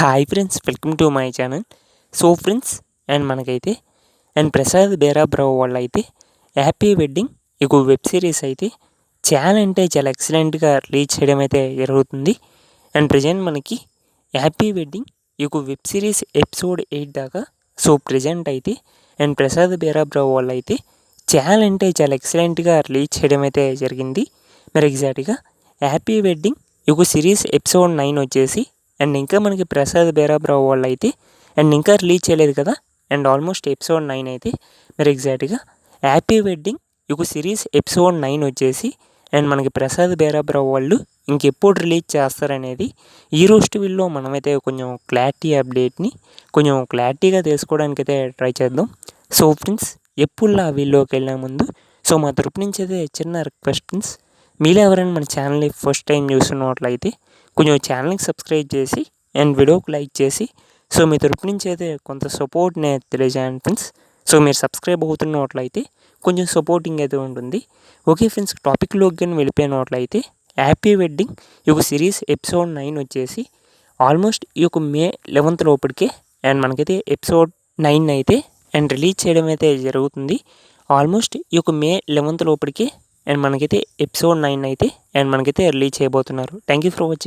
Hi friends, welcome to my channel. So friends, మనకైతే ప్రసాద్ బేరాబ్రావు వాళ్ళు అయితే హ్యాపీ వెడ్డింగ్ ఈ వెబ్ సిరీస్ అయితే చాలా అంటే చాలా ఎక్సలెంట్గా రిలీజ్ చేయడం అయితే జరుగుతుంది. ప్రజెంట్ మనకి హ్యాపీ వెడ్డింగ్ ఈ వెబ్ సిరీస్ ఎపిసోడ్ 8 దాకా ప్రజెంట్ అయితే ప్రసాద్ బేరాబ్రావు వాళ్ళు అయితే చాలా అంటే చాలా ఎక్సలెంట్గా రిలీజ్ చేయడం అయితే జరిగింది. మరి ఎగ్జాక్ట్గా హ్యాపీ వెడ్డింగ్ ఈ సిరీస్ ఎపిసోడ్ 9 వచ్చేసి ఇంకా మనకి ప్రసాద్ బేరాబ్రావు వాళ్ళు అయితే ఇంకా రిలీజ్ చేయలేదు కదా. ఆల్మోస్ట్ ఎపిసోడ్ 9 అయితే మరి ఎగ్జాక్ట్గా హ్యాపీ వెడ్డింగ్ ఈ సిరీస్ ఎపిసోడ్ 9 వచ్చేసి మనకి ప్రసాద్ బేరాబ్రావు వాళ్ళు ఇంకెప్పుడు రిలీజ్ చేస్తారనేది ఈ రోజు వీడియోలో మనమైతే కొంచెం కొంచెం క్లారిటీగా తెలుసుకోవడానికి అయితే ట్రై చేద్దాం. సో ఫ్రెండ్స్, ఎప్పుడులా వీడియోకి వెళ్ళే ముందు మా తరపు నుంచి అయితే చిన్న రిక్వెస్ట్ ఫ్రెండ్స్, మీలో ఎవరైనా మన ఛానల్ని ఫస్ట్ టైం చూస్తున్నట్లయితే కొంచెం ఛానల్కి సబ్స్క్రైబ్ చేసి వీడియోకి లైక్ చేసి మీ తరపు నుంచి అయితే కొంత సపోర్ట్ని తెలియజేయండి ఫ్రెండ్స్. మీరు సబ్స్క్రైబ్ అవుతున్నట్లయితే కొంచెం సపోర్టింగ్ అయితే ఉంటుంది. ఓకే ఫ్రెండ్స్, టాపిక్లోకి కానీ వెళ్ళిపోయినట్లయితే హ్యాపీ వెడ్డింగ్ ఈ సిరీస్ ఎపిసోడ్ 9 వచ్చేసి ఆల్మోస్ట్ ఈ మే 11th లోపలికే మనకైతే ఎపిసోడ్ 9 అయితే రిలీజ్ చేయడం అయితే జరుగుతుంది. ఆల్మోస్ట్ ఈ మే 11th లోపలికే మనకైతే ఎపిసోడ్ 9 అయితే మనకైతే రిలీజ్ చేయబోతున్నారు. Thank you for watching.